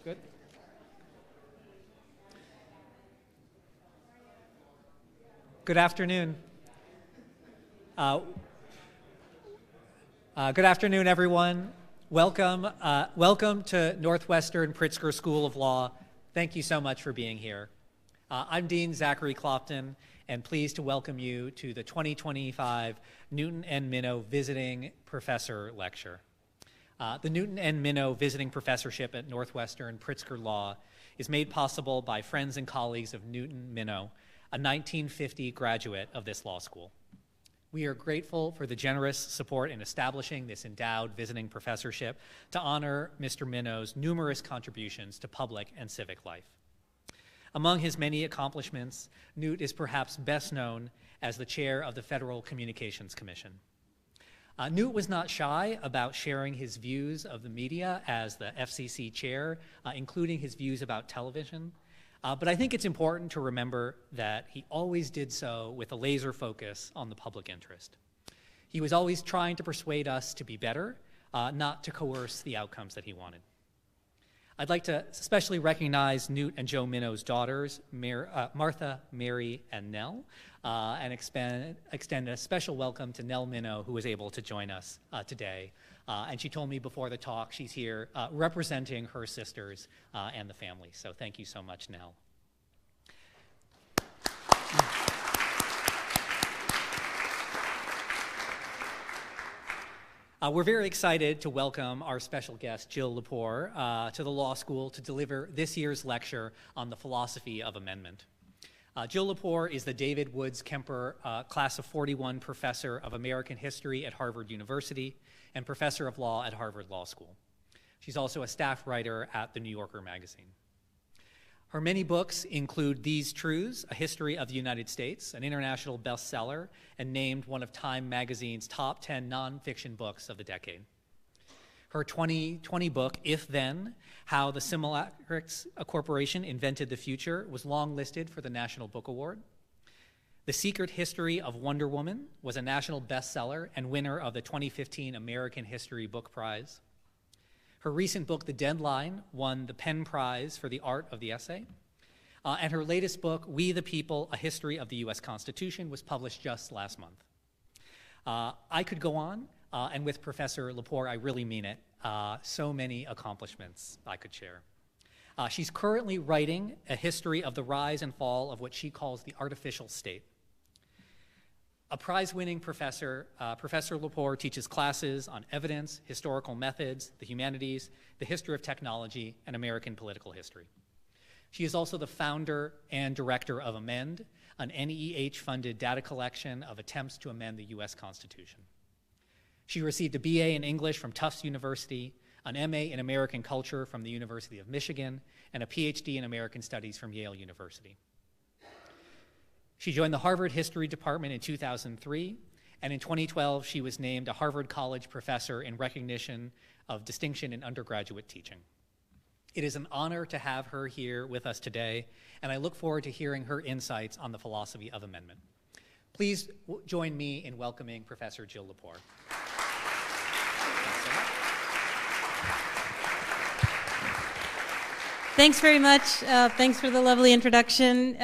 Good. Good afternoon. Good afternoon, everyone. Welcome to Northwestern Pritzker School of Law. Thank you so much for being here. I'm Dean Zachary Clopton, and pleased to welcome you to the 2025 Newton and Minow Visiting Professor Lecture. The Newton and Minow Visiting Professorship at Northwestern Pritzker Law is made possible by friends and colleagues of Newton Minow, a 1950 graduate of this law school. We are grateful for the generous support in establishing this endowed visiting professorship to honor Mr. Minow's numerous contributions to public and civic life. Among his many accomplishments, Newt is perhaps best known as the chair of the Federal Communications Commission. Newt was not shy about sharing his views of the media as the FCC chair, including his views about television. But I think it's important to remember that he always did so with a laser focus on the public interest. He was always trying to persuade us to be better, not to coerce the outcomes that he wanted. I'd like to especially recognize Newt and Joe Minow's daughters, Martha, Mary, and Nell, and extend a special welcome to Nell Minow, who was able to join us today. And she told me before the talk she's here representing her sisters and the family. So thank you so much, Nell. We're very excited to welcome our special guest, Jill Lepore, to the law school to deliver this year's lecture on the philosophy of amendment. Jill Lepore is the David Woods Kemper Class of 41 Professor of American History at Harvard University and Professor of Law at Harvard Law School. She's also a staff writer at The New Yorker magazine. Her many books include These Truths, A History of the United States, an international bestseller, and named one of Time magazine's top 10 nonfiction books of the decade. Her 2020 book, If Then, How the Simulacrix Corporation Invented the Future, was long-listed for the National Book Award. The Secret History of Wonder Woman was a national bestseller and winner of the 2015 American History Book Prize. Her recent book, The Deadline, won the Penn Prize for the Art of the Essay. And her latest book, We the People, A History of the U.S. Constitution, was published just last month. I could go on, and with Professor Lepore, I really mean it. So many accomplishments I could share. She's currently writing a history of the rise and fall of what she calls the artificial state. A prize-winning professor, Professor Lepore teaches classes on evidence, historical methods, the humanities, the history of technology, and American political history. She is also the founder and director of Amend, an NEH-funded data collection of attempts to amend the U.S. Constitution. She received a BA in English from Tufts University, an MA in American Culture from the University of Michigan, and a PhD in American Studies from Yale University. She joined the Harvard History Department in 2003, and in 2012, she was named a Harvard College professor in recognition of distinction in undergraduate teaching. It is an honor to have her here with us today, and I look forward to hearing her insights on the philosophy of amendment. Please join me in welcoming Professor Jill Lepore. Thanks very much. Thanks for the lovely introduction.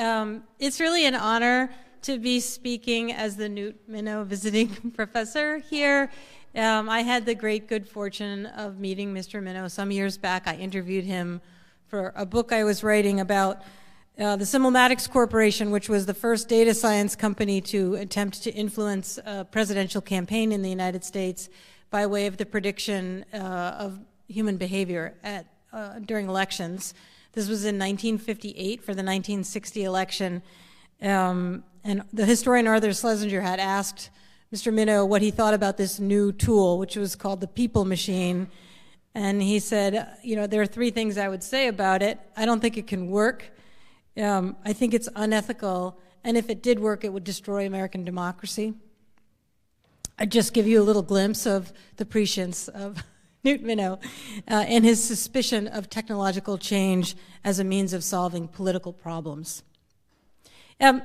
It's really an honor to be speaking as the Newt Minow visiting professor here. I had the great good fortune of meeting Mr. Minow some years back. I interviewed him for a book I was writing about the Simulacrix Corporation, which was the first data science company to attempt to influence a presidential campaign in the United States by way of the prediction of human behavior during elections. This was in 1958 for the 1960 election. And the historian Arthur Schlesinger had asked Mr. Minow what he thought about this new tool, which was called the People Machine. And he said, there are three things I would say about it. I don't think it can work. I think it's unethical. And if it did work, it would destroy American democracy. I'd just give you a little glimpse of the prescience of Newt Minow and his suspicion of technological change as a means of solving political problems.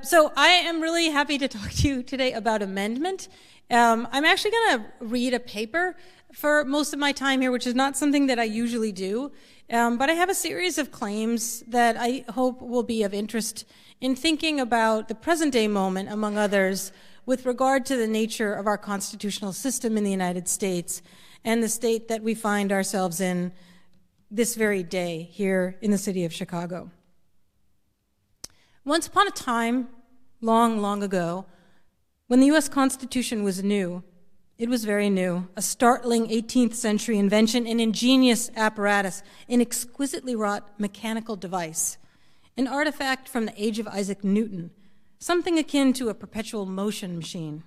So I am really happy to talk to you today about amendment. I'm actually going to read a paper for most of my time here, which is not something that I usually do. But I have a series of claims that I hope will be of interest in thinking about the present-day moment, among others, with regard to the nature of our constitutional system in the United States and the state that we find ourselves in this very day here in the city of Chicago. Once upon a time, long, long ago, when the U.S. Constitution was new, it was very new, a startling 18th century invention, an ingenious apparatus, an exquisitely wrought mechanical device, an artifact from the age of Isaac Newton, something akin to a perpetual motion machine.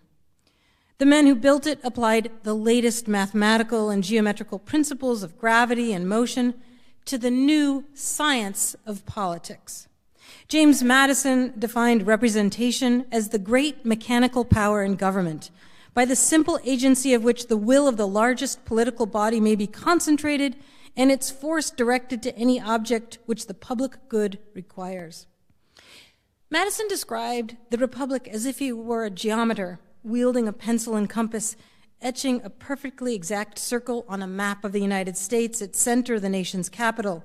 The men who built it applied the latest mathematical and geometrical principles of gravity and motion to the new science of politics. James Madison defined representation as the great mechanical power in government, by the simple agency of which the will of the largest political body may be concentrated and its force directed to any object which the public good requires. Madison described the republic as if he were a geometer wielding a pencil and compass, etching a perfectly exact circle on a map of the United States, its center, the nation's capital,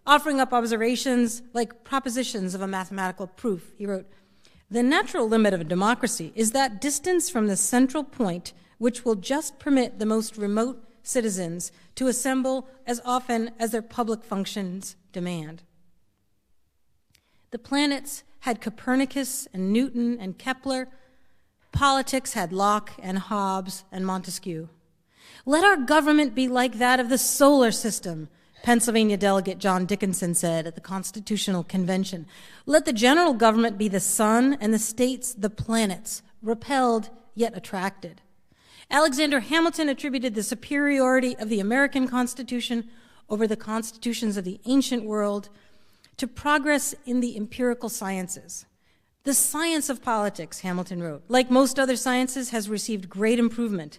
offering up observations like propositions of a mathematical proof. He wrote, "The natural limit of a democracy is that distance from the central point which will just permit the most remote citizens to assemble as often as their public functions demand." The planets had Copernicus and Newton and Kepler. Politics had Locke and Hobbes and Montesquieu. "Let our government be like that of the solar system," Pennsylvania delegate John Dickinson said at the Constitutional Convention. "Let the general government be the sun and the states the planets, repelled yet attracted." Alexander Hamilton attributed the superiority of the American Constitution over the constitutions of the ancient world to progress in the empirical sciences. "The science of politics," Hamilton wrote, "like most other sciences, has received great improvement.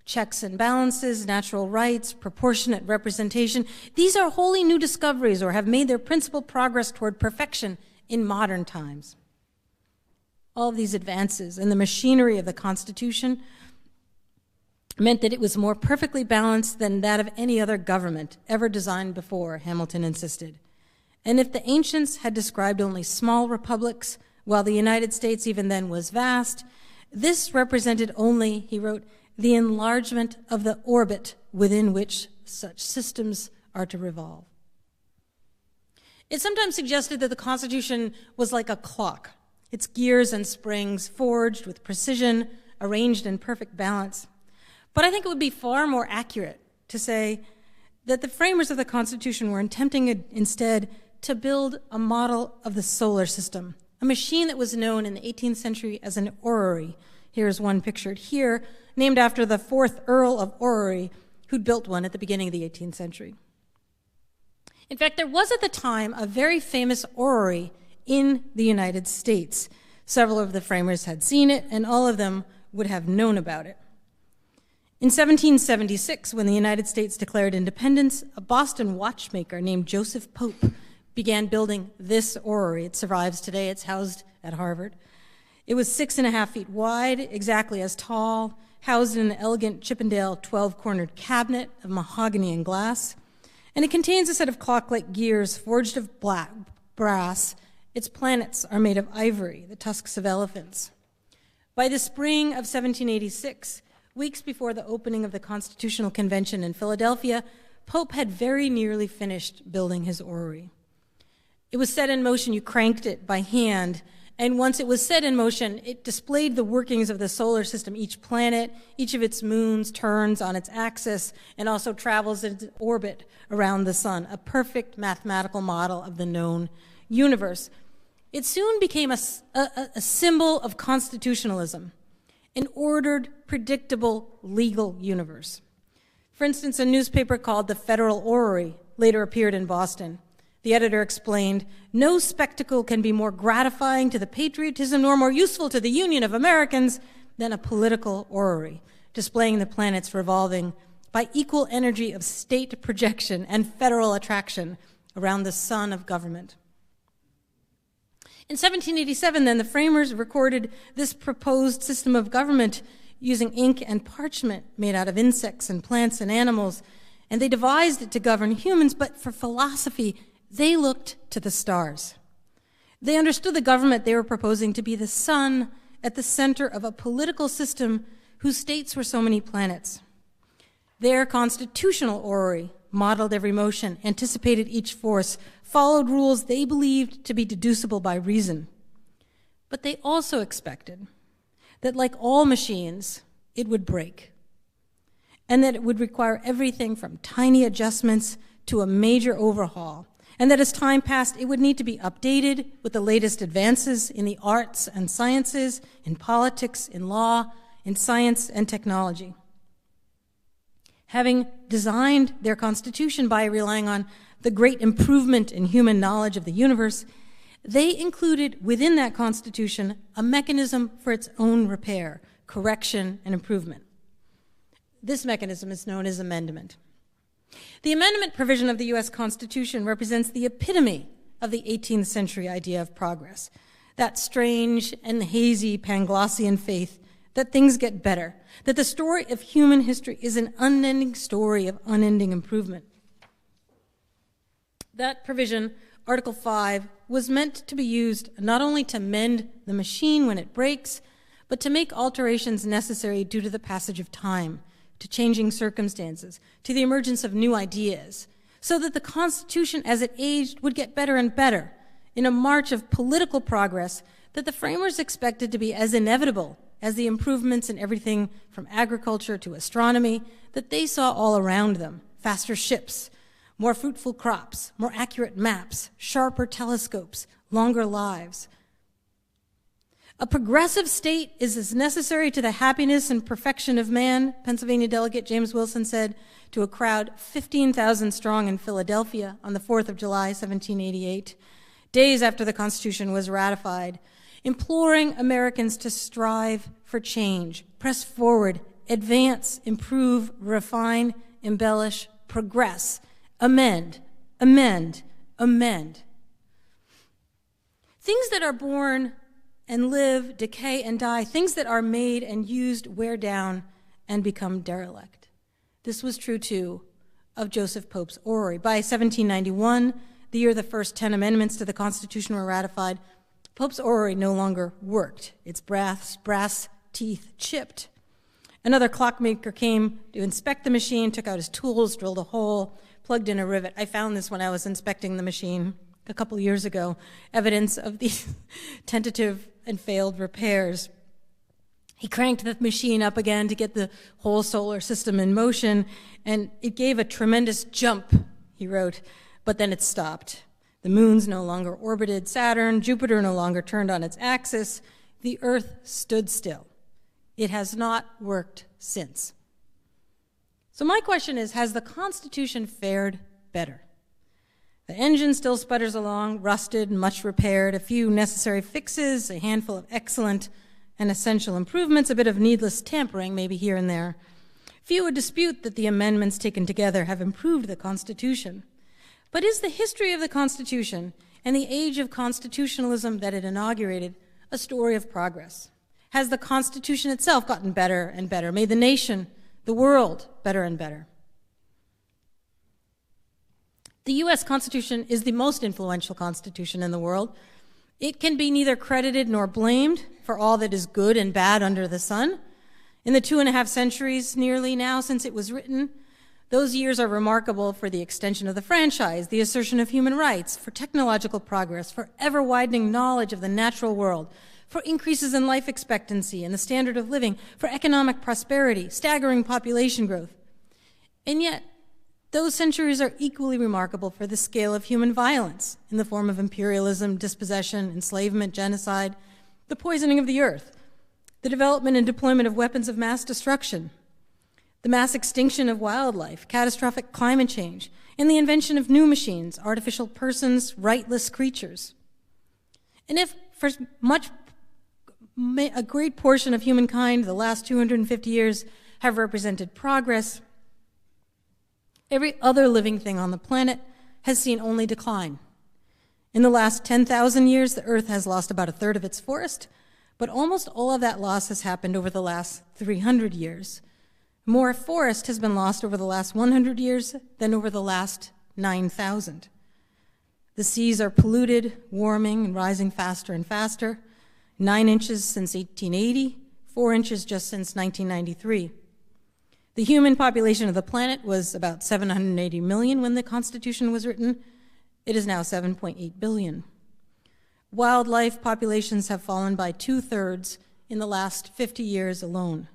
Checks and balances, natural rights, proportionate representation, these are wholly new discoveries or have made their principal progress toward perfection in modern times." All of these advances in the machinery of the Constitution meant that it was more perfectly balanced than that of any other government ever designed before, Hamilton insisted. And if the ancients had described only small republics, while the United States even then was vast, this represented only, he wrote, the enlargement of the orbit within which such systems are to revolve. It's sometimes suggested that the Constitution was like a clock, its gears and springs forged with precision, arranged in perfect balance. But I think it would be far more accurate to say that the framers of the Constitution were attempting instead to build a model of the solar system, a machine that was known in the 18th century as an orrery. Here's one pictured here, named after the 4th Earl of Orrery, who'd built one at the beginning of the 18th century. In fact, there was at the time a very famous orrery in the United States. Several of the framers had seen it, and all of them would have known about it. In 1776, when the United States declared independence, a Boston watchmaker named Joseph Pope began building this orrery. It survives today. It's housed at Harvard. It was 6.5 feet wide, exactly as tall, housed in an elegant Chippendale 12-cornered cabinet of mahogany and glass, and it contains a set of clock-like gears forged of black brass. Its planets are made of ivory, the tusks of elephants. By the spring of 1786, weeks before the opening of the Constitutional Convention in Philadelphia, Pope had very nearly finished building his orrery. It was set in motion. You cranked it by hand, and once it was set in motion, it displayed the workings of the solar system. Each planet, each of its moons turns on its axis and also travels in orbit around the sun, a perfect mathematical model of the known universe. It soon became a symbol of constitutionalism, an ordered, predictable, legal universe. For instance, a newspaper called the Federal Orrery later appeared in Boston. The editor explained, "No spectacle can be more gratifying to the patriotism nor more useful to the Union of Americans than a political orrery, displaying the planets revolving by equal energy of state projection and federal attraction around the sun of government." In 1787, then, the framers recorded this proposed system of government using ink and parchment made out of insects and plants and animals. and they devised it to govern humans, but for philosophy, they looked to the stars. They understood the government they were proposing to be the sun at the center of a political system whose states were so many planets. Their constitutional orrery modeled every motion, anticipated each force, followed rules they believed to be deducible by reason. But they also expected that, like all machines, it would break, and that it would require everything from tiny adjustments to a major overhaul, and that as time passed, it would need to be updated with the latest advances in the arts and sciences, in politics, in law, in science and technology. Having designed their constitution by relying on the great improvement in human knowledge of the universe, they included within that constitution a mechanism for its own repair, correction, and improvement. This mechanism is known as amendment. The amendment provision of the U.S. Constitution represents the epitome of the 18th century idea of progress, that strange and hazy Panglossian faith that things get better, that the story of human history is an unending story of unending improvement. That provision, Article 5, was meant to be used not only to mend the machine when it breaks, but to make alterations necessary due to the passage of time, to changing circumstances, to the emergence of new ideas, so that the Constitution, as it aged, would get better and better in a march of political progress that the framers expected to be as inevitable as the improvements in everything from agriculture to astronomy that they saw all around them: faster ships, more fruitful crops, more accurate maps, sharper telescopes, longer lives. A progressive state is as necessary to the happiness and perfection of man, Pennsylvania delegate James Wilson said to a crowd 15,000 strong in Philadelphia on the 4th of July, 1788, days after the Constitution was ratified, imploring Americans to strive for change, press forward, advance, improve, refine, embellish, progress, amend, amend, amend. Things that are born and live, decay and die, things that are made and used wear down and become derelict. This was true, too, of Joseph Pope's orrery. By 1791, the year the first 10 amendments to the Constitution were ratified, Pope's orrery no longer worked. Its brass teeth chipped. Another clockmaker came to inspect the machine, took out his tools, drilled a hole, plugged in a rivet. I found this when I was inspecting the machine a couple years ago, evidence of these tentative and failed repairs. He cranked the machine up again to get the whole solar system in motion, and it gave a tremendous jump, he wrote, but then it stopped. The moons no longer orbited Saturn, Jupiter no longer turned on its axis, the Earth stood still. It has not worked since. So my question is, has the Constitution fared better? The engine still sputters along, rusted and much repaired, a few necessary fixes, a handful of excellent and essential improvements, a bit of needless tampering maybe here and there. Few would dispute that the amendments taken together have improved the Constitution. But is the history of the Constitution and the age of constitutionalism that it inaugurated a story of progress? Has the Constitution itself gotten better and better, made the nation, the world, better and better? The U.S. Constitution is the most influential constitution in the world. It can be neither credited nor blamed for all that is good and bad under the sun. In the 2.5 centuries nearly now since it was written, those years are remarkable for the extension of the franchise, the assertion of human rights, for technological progress, for ever-widening knowledge of the natural world, for increases in life expectancy and the standard of living, for economic prosperity, staggering population growth. And yet, those centuries are equally remarkable for the scale of human violence in the form of imperialism, dispossession, enslavement, genocide, the poisoning of the earth, the development and deployment of weapons of mass destruction, the mass extinction of wildlife, catastrophic climate change, and the invention of new machines, artificial persons, rightless creatures. And if for a great portion of humankind, the last 250 years have represented progress, every other living thing on the planet has seen only decline. In the last 10,000 years, the Earth has lost about 1/3 of its forest, but almost all of that loss has happened over the last 300 years. More forest has been lost over the last 100 years than over the last 9,000. The seas are polluted, warming, and rising faster and faster. 9 inches since 1880, 4 inches just since 1993. The human population of the planet was about 780 million when the Constitution was written. It is now 7.8 billion. Wildlife populations have fallen by 2/3 in the last 50 years alone.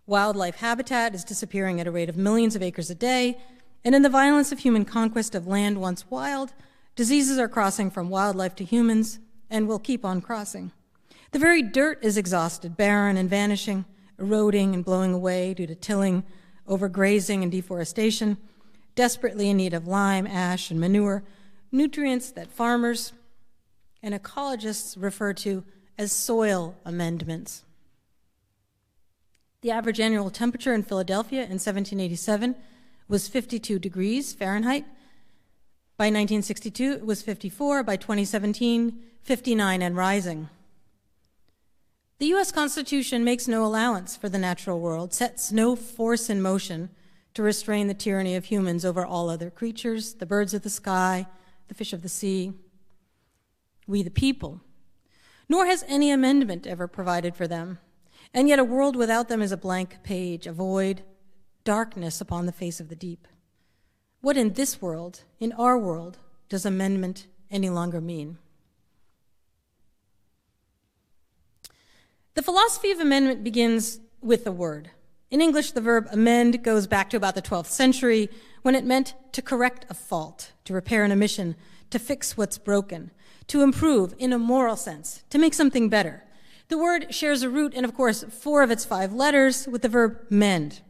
Wildlife habitat is disappearing at a rate of millions of acres a day, and in the violence of human conquest of land once wild, diseases are crossing from wildlife to humans and will keep on crossing. The very dirt is exhausted, barren and vanishing, eroding and blowing away due to tilling, overgrazing and deforestation, desperately in need of lime, ash, and manure, nutrients that farmers and ecologists refer to as soil amendments. The average annual temperature in Philadelphia in 1787 was 52 degrees Fahrenheit. By 1962, it was 54. By 2017, 59 and rising. The U.S. Constitution makes no allowance for the natural world, sets no force in motion to restrain the tyranny of humans over all other creatures, the birds of the sky, the fish of the sea, we the people. Nor has any amendment ever provided for them. And yet a world without them is a blank page, a void, darkness upon the face of the deep. What in this world, in our world, does amendment any longer mean? The philosophy of amendment begins with the word. In English, the verb amend goes back to about the 12th century when it meant to correct a fault, to repair an omission, to fix what's broken, to improve in a moral sense, to make something better. The word shares a root in, of course, 4 of its 5 letters with the verb mend.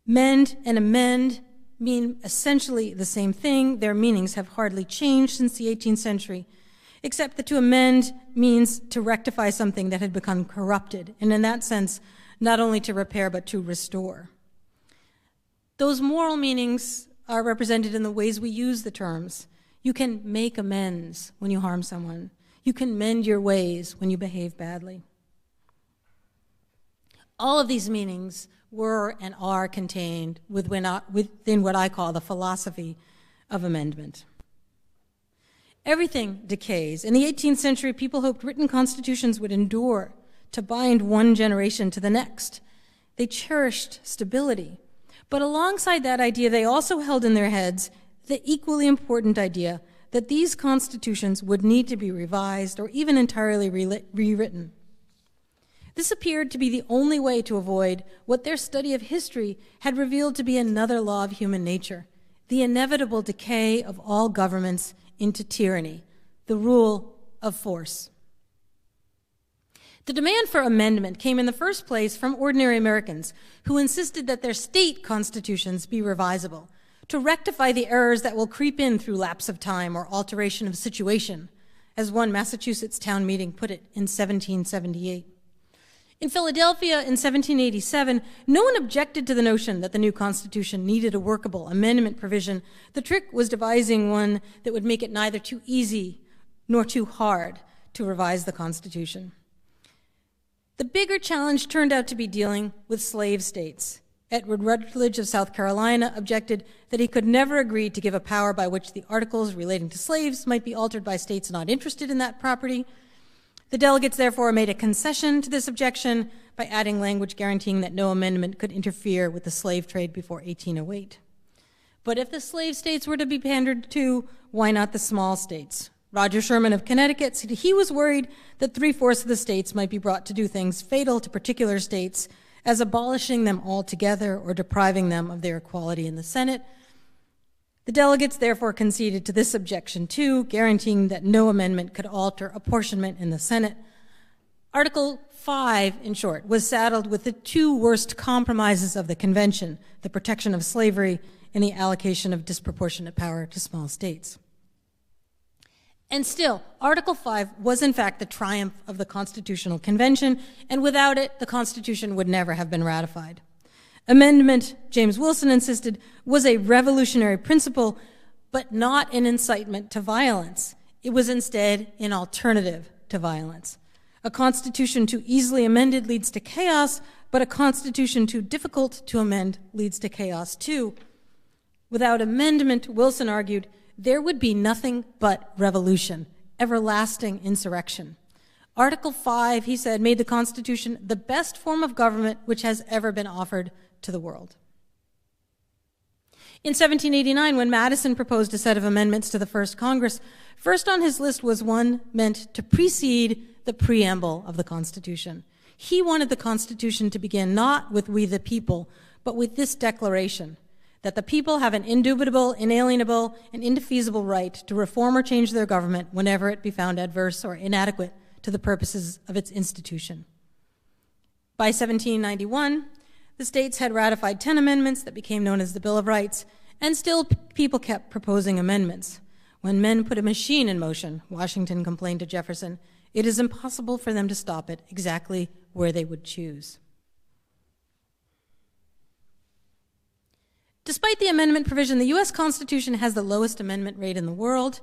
Mend and amend mean essentially the same thing. Their meanings have hardly changed since the 18th century, except that to amend means to rectify something that had become corrupted, and in that sense, not only to repair, but to restore. Those moral meanings are represented in the ways we use the terms. You can make amends when you harm someone. You can mend your ways when you behave badly. All of these meanings were and are contained within what I call the philosophy of amendment. Everything decays. In the 18th century, people hoped written constitutions would endure to bind one generation to the next. They cherished stability. But alongside that idea, they also held in their heads the equally important idea that these constitutions would need to be revised or even entirely rewritten. This appeared to be the only way to avoid what their study of history had revealed to be another law of human nature, the inevitable decay of all governments into tyranny, the rule of force. The demand for amendment came in the first place from ordinary Americans who insisted that their state constitutions be revisable, to rectify the errors that will creep in through lapse of time or alteration of situation, as one Massachusetts town meeting put it in 1778. In Philadelphia in 1787, no one objected to the notion that the new Constitution needed a workable amendment provision. The trick was devising one that would make it neither too easy nor too hard to revise the Constitution. The bigger challenge turned out to be dealing with slave states. Edward Rutledge of South Carolina objected that he could never agree to give a power by which the articles relating to slaves might be altered by states not interested in that property. The delegates therefore made a concession to this objection by adding language guaranteeing that no amendment could interfere with the slave trade before 1808. But if the slave states were to be pandered to, why not the small states? Roger Sherman of Connecticut said he was worried that 3/4 of the states might be brought to do things fatal to particular states, as abolishing them altogether or depriving them of their equality in the Senate. The delegates therefore conceded to this objection too, guaranteeing that no amendment could alter apportionment in the Senate. Article 5, in short, was saddled with the 2 worst compromises of the convention, the protection of slavery and the allocation of disproportionate power to small states. And still, Article 5 was in fact the triumph of the Constitutional Convention, and without it, the Constitution would never have been ratified. Amendment, James Wilson insisted, was a revolutionary principle, but not an incitement to violence. It was instead an alternative to violence. A constitution too easily amended leads to chaos, but a constitution too difficult to amend leads to chaos too. Without amendment, Wilson argued, there would be nothing but revolution, everlasting insurrection. Article 5, he said, made the Constitution the best form of government which has ever been offered to the world. In 1789, when Madison proposed a set of amendments to the First Congress, first on his list was one meant to precede the preamble of the Constitution. He wanted the Constitution to begin not with "we the people," but with this declaration, that the people have an indubitable, inalienable, and indefeasible right to reform or change their government whenever it be found adverse or inadequate to the purposes of its institution. By 1791, the states had ratified 10 amendments that became known as the Bill of Rights, and still people kept proposing amendments. When men put a machine in motion, Washington complained to Jefferson, it is impossible for them to stop it exactly where they would choose. Despite the amendment provision, the U.S. Constitution has the lowest amendment rate in the world.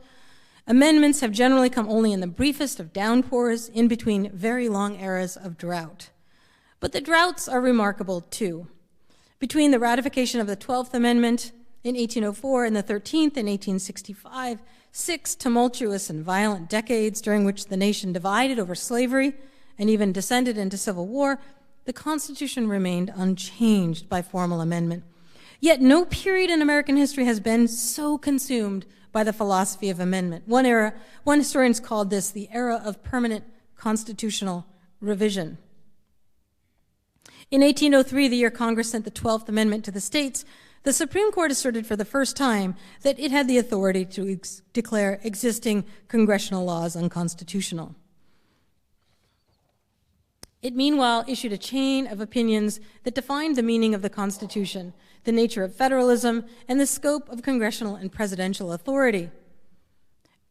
Amendments have generally come only in the briefest of downpours, in between very long eras of drought. But the droughts are remarkable, too. Between the ratification of the 12th Amendment in 1804 and the 13th in 1865, 6 tumultuous and violent decades during which the nation divided over slavery and even descended into civil war, the Constitution remained unchanged by formal amendment. Yet no period in American history has been so consumed by the philosophy of amendment. One historian's called this the era of permanent constitutional revision. In 1803, the year Congress sent the 12th Amendment to the states, the Supreme Court asserted for the first time that it had the authority to declare existing congressional laws unconstitutional. It meanwhile issued a chain of opinions that defined the meaning of the Constitution, the nature of federalism, and the scope of congressional and presidential authority.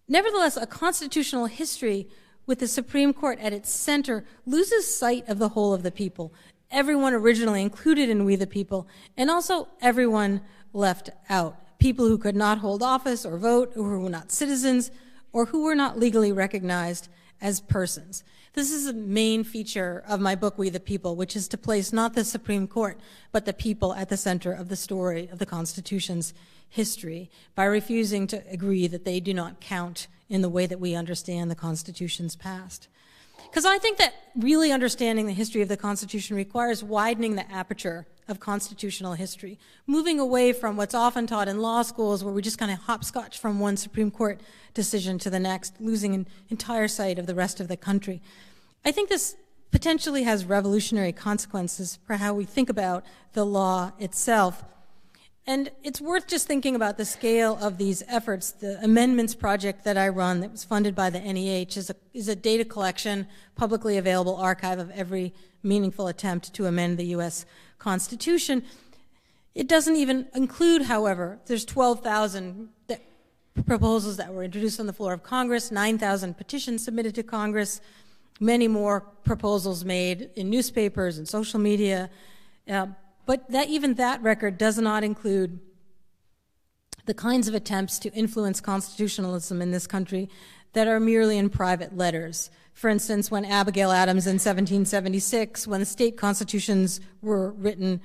Nevertheless, a constitutional history with the Supreme Court at its center loses sight of the whole of the people, everyone originally included in We the People, and also everyone left out, people who could not hold office or vote, or who were not citizens, or who were not legally recognized as persons. This is a main feature of my book, We the People, which is to place not the Supreme Court, but the people at the center of the story of the Constitution's history, by refusing to agree that they do not count in the way that we understand the Constitution's past. Because I think that really understanding the history of the Constitution requires widening the aperture of constitutional history, moving away from what's often taught in law schools where we just kind of hopscotch from one Supreme Court decision to the next, losing an entire sight of the rest of the country. I think this potentially has revolutionary consequences for how we think about the law itself. And it's worth just thinking about the scale of these efforts. The amendments project that I run that was funded by the NEH is a data collection, publicly available archive of every meaningful attempt to amend the U.S. Constitution. It doesn't even include, however, there's 12,000 proposals that were introduced on the floor of Congress, 9,000 petitions submitted to Congress, many more proposals made in newspapers and social media. But even that record does not include the kinds of attempts to influence constitutionalism in this country that are merely in private letters. For instance, when Abigail Adams in 1776, when the state constitutions were written,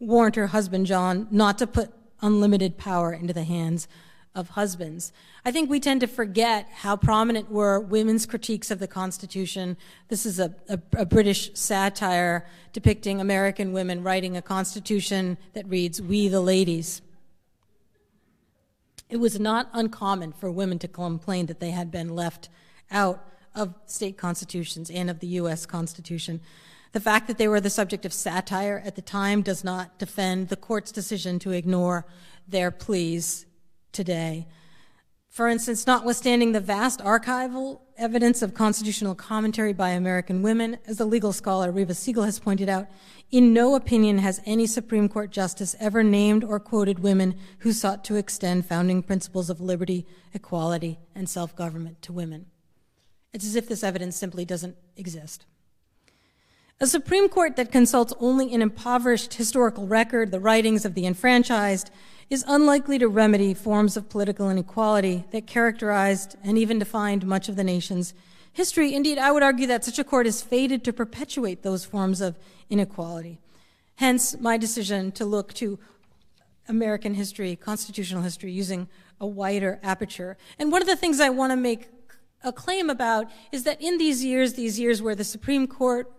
warned her husband John not to put unlimited power into the hands of husbands. I think we tend to forget how prominent were women's critiques of the Constitution. This is a British satire depicting American women writing a constitution that reads, "We the ladies." It was not uncommon for women to complain that they had been left out of state constitutions and of the U.S. Constitution. The fact that they were the subject of satire at the time does not defend the court's decision to ignore their pleas today. For instance, notwithstanding the vast archival evidence of constitutional commentary by American women, as the legal scholar Reva Siegel has pointed out, in no opinion has any Supreme Court justice ever named or quoted women who sought to extend founding principles of liberty, equality, and self-government to women. It's as if this evidence simply doesn't exist. A Supreme Court that consults only an impoverished historical record, the writings of the enfranchised, is unlikely to remedy forms of political inequality that characterized and even defined much of the nation's history. Indeed, I would argue that such a court is fated to perpetuate those forms of inequality. Hence, my decision to look to American history, constitutional history, using a wider aperture. And one of the things I want to make a claim about is that in these years where the Supreme Court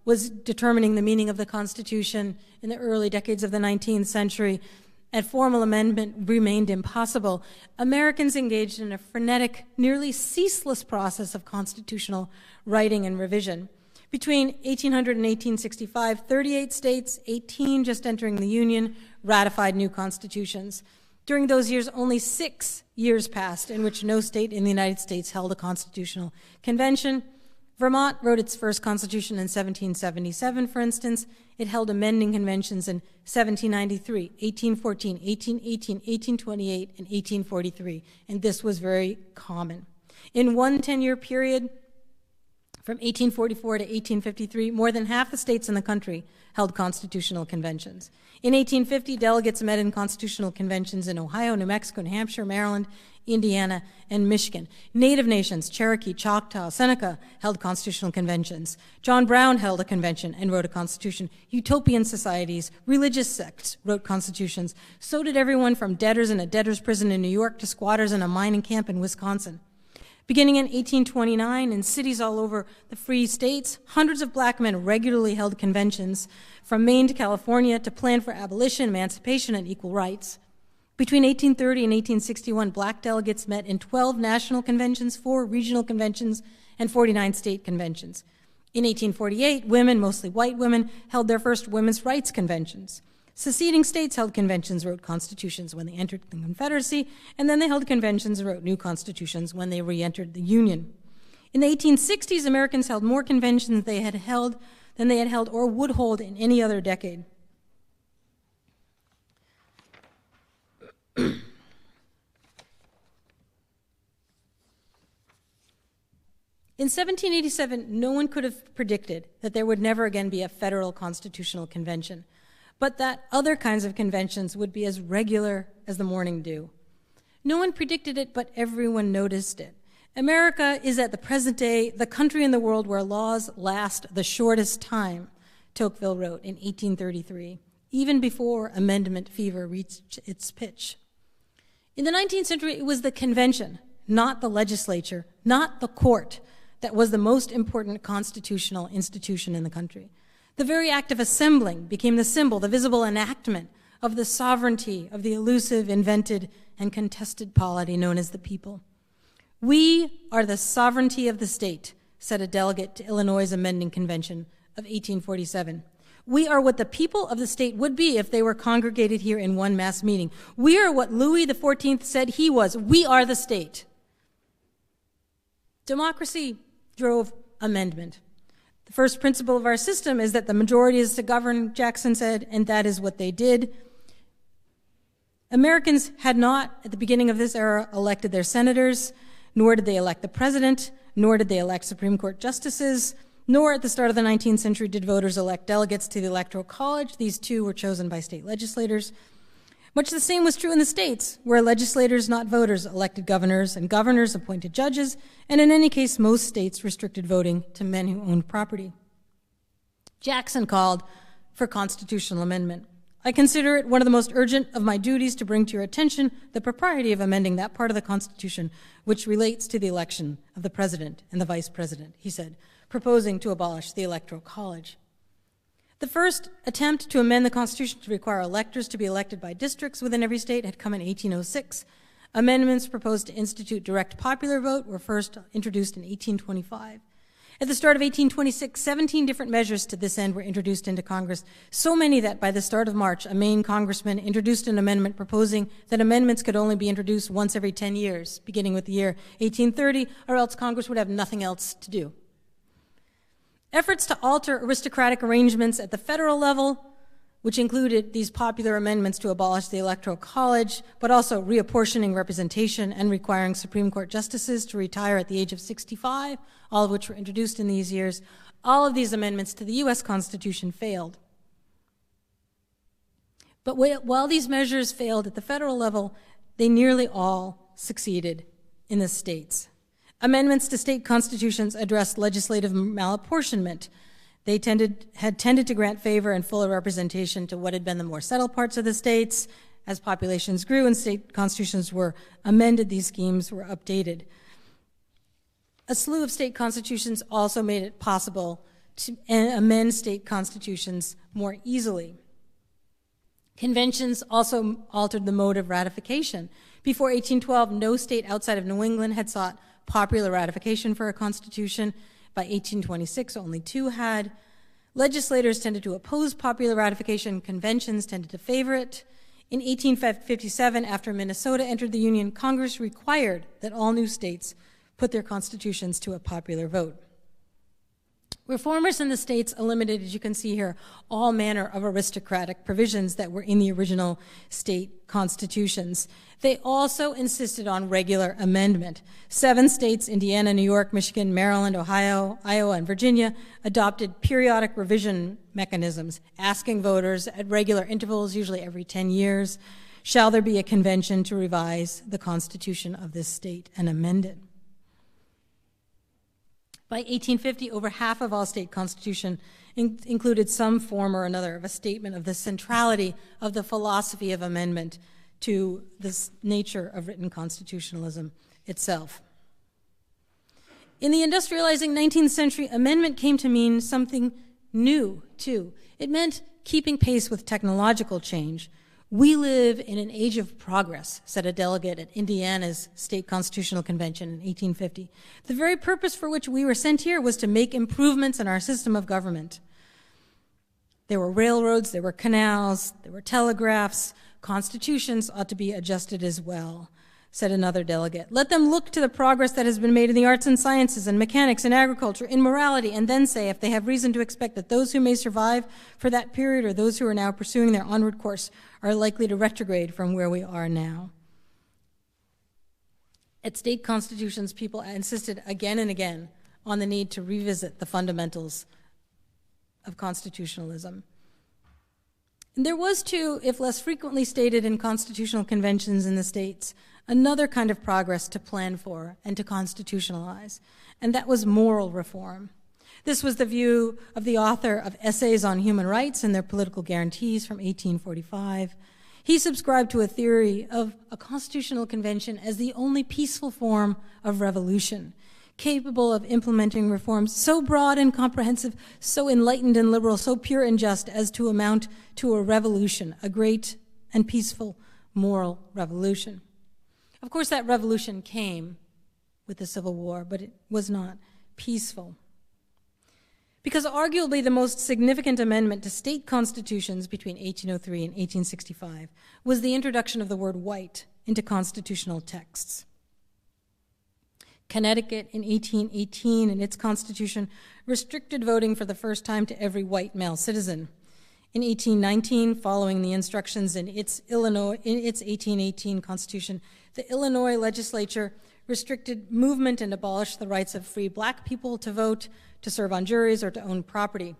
was determining the meaning of the Constitution in the early decades of the 19th century, and formal amendment remained impossible, Americans engaged in a frenetic, nearly ceaseless process of constitutional writing and revision. Between 1800 and 1865, 38 states, 18 just entering the Union, ratified new constitutions. During those years, only 6 years passed in which no state in the United States held a constitutional convention. Vermont wrote its first constitution in 1777, for instance. It held amending conventions in 1793, 1814, 1818, 1828, and 1843, and this was very common. In one 10-year period, from 1844 to 1853, more than half the states in the country held constitutional conventions. In 1850, delegates met in constitutional conventions in Ohio, New Mexico, New Hampshire, Maryland, Indiana, and Michigan. Native nations, Cherokee, Choctaw, Seneca, held constitutional conventions. John Brown held a convention and wrote a constitution. Utopian societies, religious sects wrote constitutions. So did everyone from debtors in a debtor's prison in New York to squatters in a mining camp in Wisconsin. Beginning in 1829, in cities all over the free states, hundreds of black men regularly held conventions from Maine to California to plan for abolition, emancipation, and equal rights. Between 1830 and 1861, black delegates met in 12 national conventions, 4 regional conventions, and 49 state conventions. In 1848, women, mostly white women, held their first women's rights conventions. Seceding states held conventions, wrote constitutions when they entered the Confederacy, and then they held conventions and wrote new constitutions when they re-entered the Union. In the 1860s, Americans held more conventions than they had held or would hold in any other decade. In 1787, no one could have predicted that there would never again be a federal constitutional convention, but that other kinds of conventions would be as regular as the morning dew. No one predicted it, but everyone noticed it. America is at the present day the country in the world where laws last the shortest time, Tocqueville wrote in 1833, even before amendment fever reached its pitch. In the 19th century, it was the convention, not the legislature, not the court, that was the most important constitutional institution in the country. The very act of assembling became the symbol, the visible enactment of the sovereignty of the elusive, invented, and contested polity known as the people. We are the sovereignty of the state, said a delegate to Illinois' amending convention of 1847. We are what the people of the state would be if they were congregated here in one mass meeting. We are what Louis XIV said he was. We are the state. Democracy drove amendment. The first principle of our system is that the majority is to govern, Jackson said, and that is what they did. Americans had not, at the beginning of this era, elected their senators, nor did they elect the president, nor did they elect Supreme Court justices, nor at the start of the 19th century did voters elect delegates to the Electoral College. These two were chosen by state legislators. Much the same was true in the states, where legislators, not voters, elected governors, and governors appointed judges, and in any case, most states restricted voting to men who owned property. Jackson called for constitutional amendment. I consider it one of the most urgent of my duties to bring to your attention the propriety of amending that part of the Constitution which relates to the election of the president and the vice president, he said, proposing to abolish the Electoral College. The first attempt to amend the Constitution to require electors to be elected by districts within every state had come in 1806. Amendments proposed to institute direct popular vote were first introduced in 1825. At the start of 1826, 17 different measures to this end were introduced into Congress, so many that by the start of March, a Maine congressman introduced an amendment proposing that amendments could only be introduced once every 10 years, beginning with the year 1830, or else Congress would have nothing else to do. Efforts to alter aristocratic arrangements at the federal level, which included these popular amendments to abolish the Electoral College, but also reapportioning representation and requiring Supreme Court justices to retire at the age of 65, all of which were introduced in these years, all of these amendments to the U.S. Constitution failed. But while these measures failed at the federal level, they nearly all succeeded in the states. Amendments to state constitutions addressed legislative malapportionment. They had tended to grant favor and fuller representation to what had been the more settled parts of the states. As populations grew and state constitutions were amended, these schemes were updated. A slew of state constitutions also made it possible to amend state constitutions more easily. Conventions also altered the mode of ratification. Before 1812, no state outside of New England had sought popular ratification for a constitution. By 1826, only 2 had. Legislators tended to oppose popular ratification. Conventions tended to favor it. In 1857, after Minnesota entered the Union, Congress required that all new states put their constitutions to a popular vote. Reformers in the states eliminated, as you can see here, all manner of aristocratic provisions that were in the original state constitutions. They also insisted on regular amendment. 7 states, Indiana, New York, Michigan, Maryland, Ohio, Iowa, and Virginia, adopted periodic revision mechanisms, asking voters at regular intervals, usually every 10 years, shall there be a convention to revise the constitution of this state and amend it. By 1850, over half of all state constitutions included some form or another of a statement of the centrality of the philosophy of amendment to the nature of written constitutionalism itself. In the industrializing 19th century, amendment came to mean something new, too. It meant keeping pace with technological change. We live in an age of progress, said a delegate at Indiana's State Constitutional Convention in 1850. The very purpose for which we were sent here was to make improvements in our system of government. There were railroads, there were canals, there were telegraphs. Constitutions ought to be adjusted as well, said another delegate. Let them look to the progress that has been made in the arts and sciences and mechanics and agriculture, in morality, and then say if they have reason to expect that those who may survive for that period or those who are now pursuing their onward course are likely to retrograde from where we are now. At state constitutions, people insisted again and again on the need to revisit the fundamentals of constitutionalism. And there was, too, if less frequently stated in constitutional conventions in the states, another kind of progress to plan for and to constitutionalize, and that was moral reform. This was the view of the author of Essays on Human Rights and Their Political Guarantees from 1845. He subscribed to a theory of a constitutional convention as the only peaceful form of revolution, capable of implementing reforms so broad and comprehensive, so enlightened and liberal, so pure and just as to amount to a revolution, a great and peaceful moral revolution. Of course, that revolution came with the Civil War, but it was not peaceful. Because arguably the most significant amendment to state constitutions between 1803 and 1865 was the introduction of the word white into constitutional texts. Connecticut in 1818 in its constitution restricted voting for the first time to every white male citizen. In 1819, following the instructions in its 1818 constitution, the Illinois legislature restricted movement and abolished the rights of free black people to vote, to serve on juries, or to own property.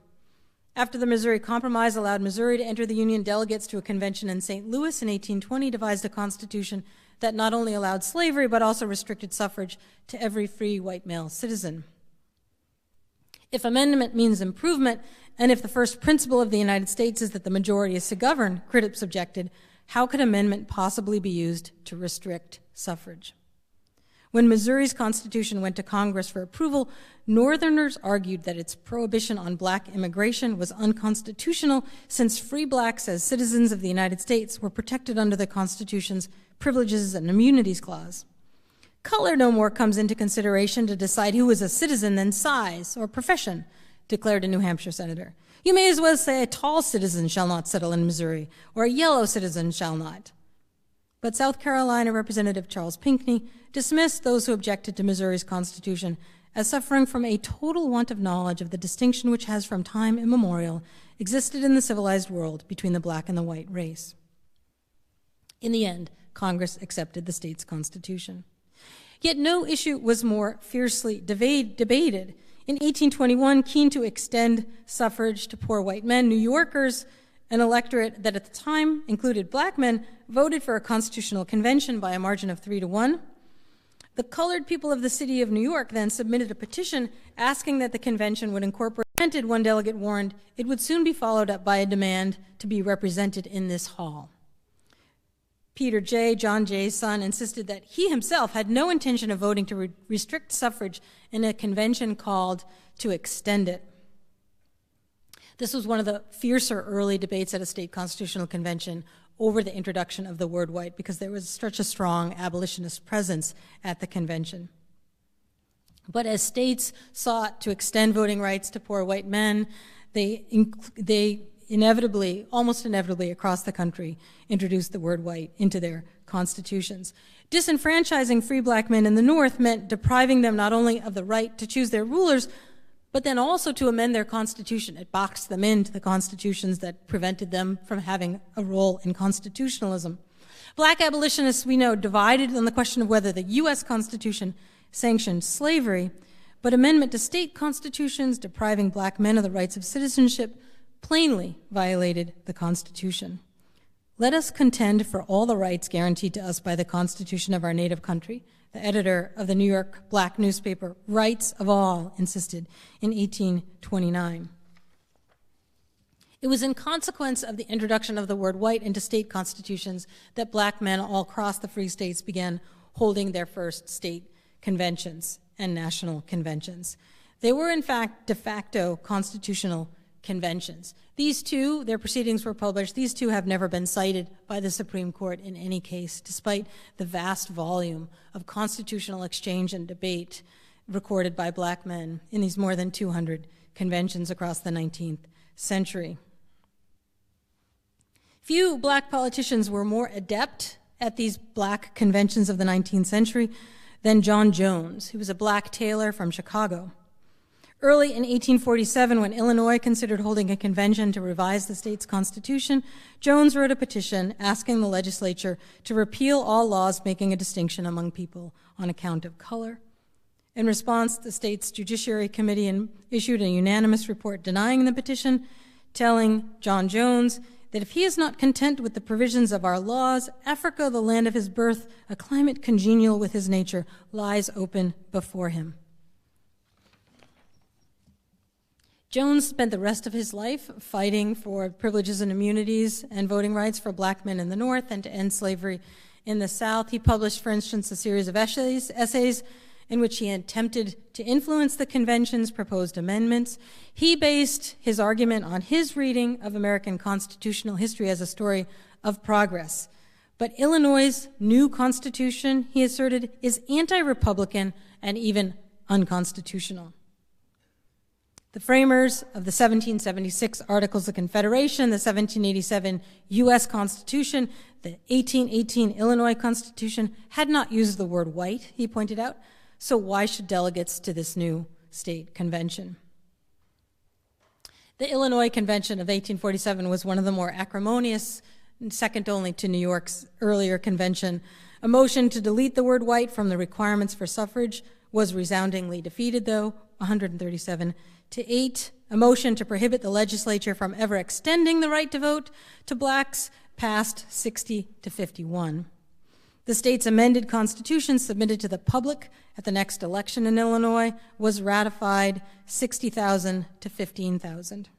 After the Missouri Compromise allowed Missouri to enter the Union, delegates to a convention in St. Louis in 1820 devised a constitution that not only allowed slavery, but also restricted suffrage to every free white male citizen. If amendment means improvement, and if the first principle of the United States is that the majority is to govern, critics objected, how could amendment possibly be used to restrict suffrage? When Missouri's Constitution went to Congress for approval, Northerners argued that its prohibition on black immigration was unconstitutional since free blacks as citizens of the United States were protected under the Constitution's Privileges and Immunities Clause. Color no more comes into consideration to decide who is a citizen than size or profession, declared a New Hampshire senator. You may as well say a tall citizen shall not settle in Missouri, or a yellow citizen shall not. But South Carolina Representative Charles Pinckney dismissed those who objected to Missouri's Constitution as suffering from a total want of knowledge of the distinction which has from time immemorial existed in the civilized world between the black and the white race. In the end, Congress accepted the state's constitution. Yet no issue was more fiercely debated. In 1821, keen to extend suffrage to poor white men, New Yorkers, an electorate that at the time included black men, voted for a constitutional convention by a margin of 3-1. The colored people of the city of New York then submitted a petition asking that the convention would incorporate. Granted, one delegate warned it would soon be followed up by a demand to be represented in this hall. Peter J., John Jay's son, insisted that he himself had no intention of voting to restrict suffrage in a convention called to extend it. This was one of the fiercer early debates at a state constitutional convention over the introduction of the word white, because there was such a strong abolitionist presence at the convention. But as states sought to extend voting rights to poor white men, they inevitably, almost inevitably across the country, introduced the word white into their constitutions. Disenfranchising free black men in the North meant depriving them not only of the right to choose their rulers, but then also to amend their constitution. It boxed them into the constitutions that prevented them from having a role in constitutionalism. Black abolitionists, we know, divided on the question of whether the U.S. Constitution sanctioned slavery, but amendment to state constitutions depriving black men of the rights of citizenship plainly violated the Constitution. Let us contend for all the rights guaranteed to us by the Constitution of our native country, the editor of the New York black newspaper Rights of All insisted in 1829. It was in consequence of the introduction of the word white into state constitutions that black men all across the free states began holding their first state conventions and national conventions. They were, in fact, de facto constitutional conventions. These two, their proceedings were published. These two have never been cited by the Supreme Court in any case, despite the vast volume of constitutional exchange and debate recorded by black men in these more than 200 conventions across the 19th century. Few black politicians were more adept at these black conventions of the 19th century than John Jones, who was a black tailor from Chicago. Early in 1847, when Illinois considered holding a convention to revise the state's constitution, Jones wrote a petition asking the legislature to repeal all laws making a distinction among people on account of color. In response, the state's Judiciary Committee issued a unanimous report denying the petition, telling John Jones that if he is not content with the provisions of our laws, Africa, the land of his birth, a climate congenial with his nature, lies open before him. Jones spent the rest of his life fighting for privileges and immunities and voting rights for black men in the North and to end slavery in the South. He published, for instance, a series of essays in which he attempted to influence the convention's proposed amendments. He based his argument on his reading of American constitutional history as a story of progress. But Illinois' new constitution, he asserted, is anti-Republican and even unconstitutional. The framers of the 1776 Articles of Confederation, the 1787 U.S. Constitution, the 1818 Illinois Constitution had not used the word white, he pointed out, so why should delegates to this new state convention? The Illinois Convention of 1847 was one of the more acrimonious, second only to New York's earlier convention. A motion to delete the word white from the requirements for suffrage was resoundingly defeated, though, 137 to 8. A motion to prohibit the legislature from ever extending the right to vote to blacks passed 60 to 51. The state's amended constitution submitted to the public at the next election in Illinois was ratified 60,000 to 15,000.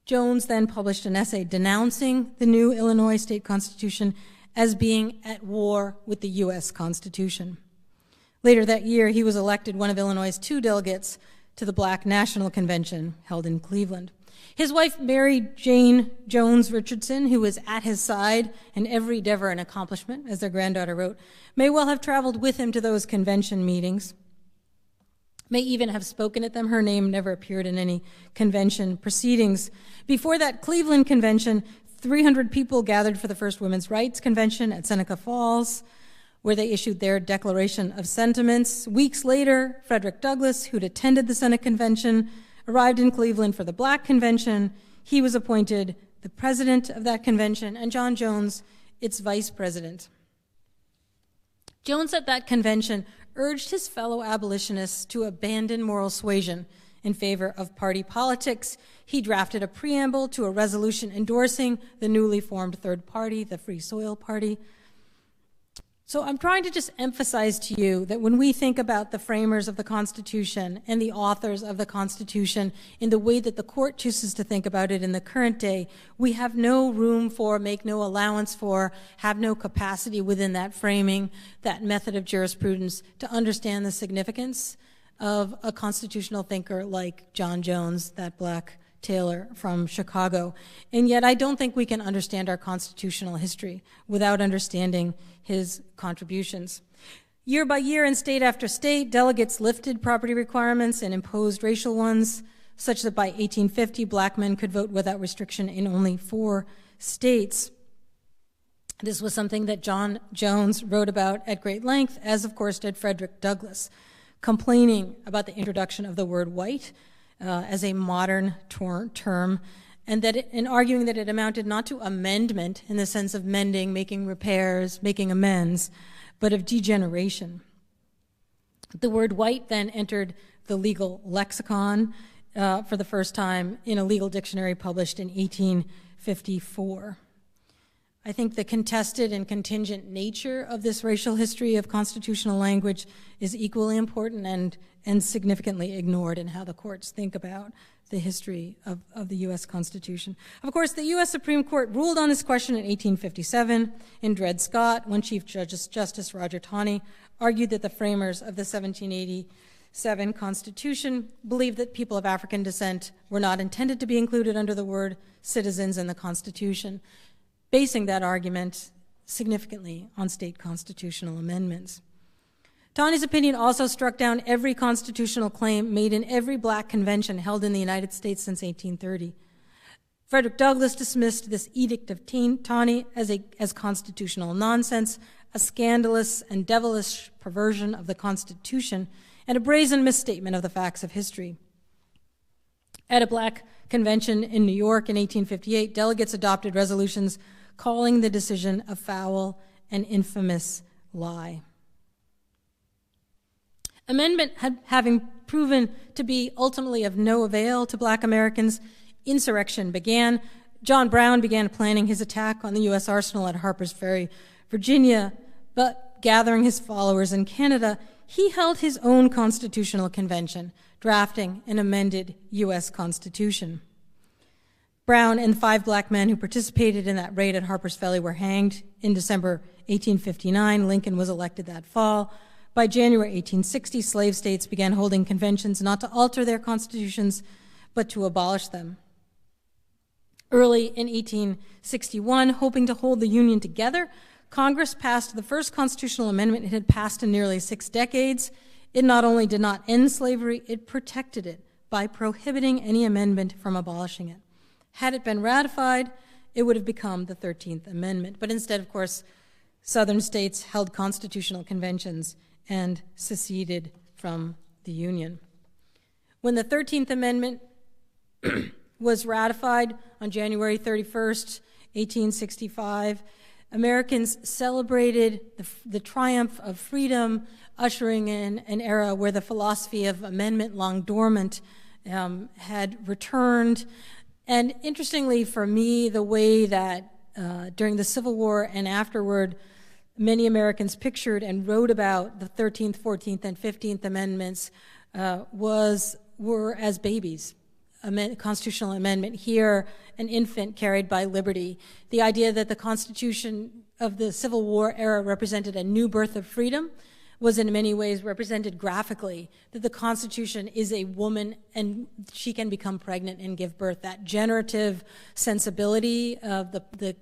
Jones then published an essay denouncing the new Illinois state constitution as being at war with the U.S. Constitution. Later that year, he was elected one of Illinois' 2 delegates to the Black National Convention held in Cleveland. His wife, Mary Jane Jones Richardson, who was at his side in every endeavor and accomplishment, as their granddaughter wrote, may well have traveled with him to those convention meetings, may even have spoken at them. Her name never appeared in any convention proceedings. Before that Cleveland convention, 300 people gathered for the first Women's Rights Convention at Seneca Falls, where they issued their Declaration of Sentiments. Weeks later, Frederick Douglass, who'd attended the Senate Convention, arrived in Cleveland for the Black Convention. He was appointed the president of that convention, and John Jones, its vice president. Jones at that convention urged his fellow abolitionists to abandon moral suasion in favor of party politics. He drafted a preamble to a resolution endorsing the newly formed third party, the Free Soil Party. So I'm trying to just emphasize to you that when we think about the framers of the Constitution and the authors of the Constitution in the way that the court chooses to think about it in the current day, we have no room for, make no allowance for, have no capacity within that framing, that method of jurisprudence to understand the significance of a constitutional thinker like John Jones, that black Taylor from Chicago. And yet I don't think we can understand our constitutional history without understanding his contributions. Year by year and state after state, delegates lifted property requirements and imposed racial ones, such that by 1850, black men could vote without restriction in only 4 states. This was something that John Jones wrote about at great length, as of course did Frederick Douglass, complaining about the introduction of the word white as a modern term, and in arguing that it amounted not to amendment in the sense of mending, making repairs, making amends, but of degeneration. The word white then entered the legal lexicon for the first time in a legal dictionary published in 1854. I think the contested and contingent nature of this racial history of constitutional language is equally important and significantly ignored in how the courts think about the history of the U.S. Constitution. Of course, the U.S. Supreme Court ruled on this question in 1857 in Dred Scott, when Chief Justice Roger Taney argued that the framers of the 1787 Constitution believed that people of African descent were not intended to be included under the word citizens in the Constitution, basing that argument significantly on state constitutional amendments. Taney's opinion also struck down every constitutional claim made in every black convention held in the United States since 1830. Frederick Douglass dismissed this edict of Taney as constitutional nonsense, a scandalous and devilish perversion of the Constitution, and a brazen misstatement of the facts of history. At a black convention in New York in 1858, delegates adopted resolutions calling the decision a foul and infamous lie. Amendment having proven to be ultimately of no avail to black Americans, insurrection began. John Brown began planning his attack on the U.S. Arsenal at Harper's Ferry, Virginia, but gathering his followers in Canada, he held his own constitutional convention, drafting an amended U.S. Constitution. Brown and 5 black men who participated in that raid at Harper's Ferry were hanged in December 1859. Lincoln was elected that fall. By January 1860, slave states began holding conventions not to alter their constitutions, but to abolish them. Early in 1861, hoping to hold the Union together, Congress passed the first constitutional amendment it had passed in nearly 6 decades. It not only did not end slavery, it protected it by prohibiting any amendment from abolishing it. Had it been ratified, it would have become the 13th Amendment. But instead, of course, Southern states held constitutional conventions and seceded from the Union. When the 13th Amendment was ratified on January 31st, 1865, Americans celebrated the triumph of freedom, ushering in an era where the philosophy of amendment, long dormant, had returned. And interestingly for me, the way that during the Civil War and afterward, many Americans pictured and wrote about the 13th, 14th, and 15th Amendments were as babies. A constitutional amendment here, an infant carried by liberty. The idea that the Constitution of the Civil War era represented a new birth of freedom was in many ways represented graphically, that the Constitution is a woman and she can become pregnant and give birth. That generative sensibility of the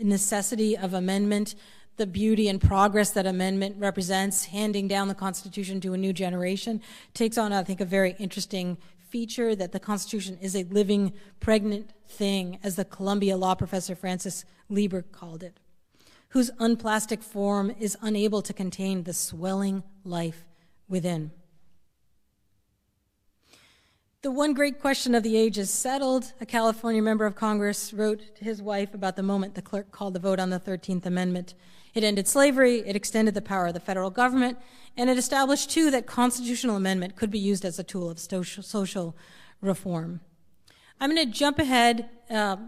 necessity of amendment, the beauty and progress that amendment represents, handing down the Constitution to a new generation, takes on, I think, a very interesting feature that the Constitution is a living, pregnant thing, as the Columbia law professor Francis Lieber called it, whose unplastic form is unable to contain the swelling life within. The one great question of the age is settled. A California member of Congress wrote to his wife about the moment the clerk called the vote on the 13th Amendment. It ended slavery, it extended the power of the federal government, and it established, too, that constitutional amendment could be used as a tool of social reform. I'm going to jump ahead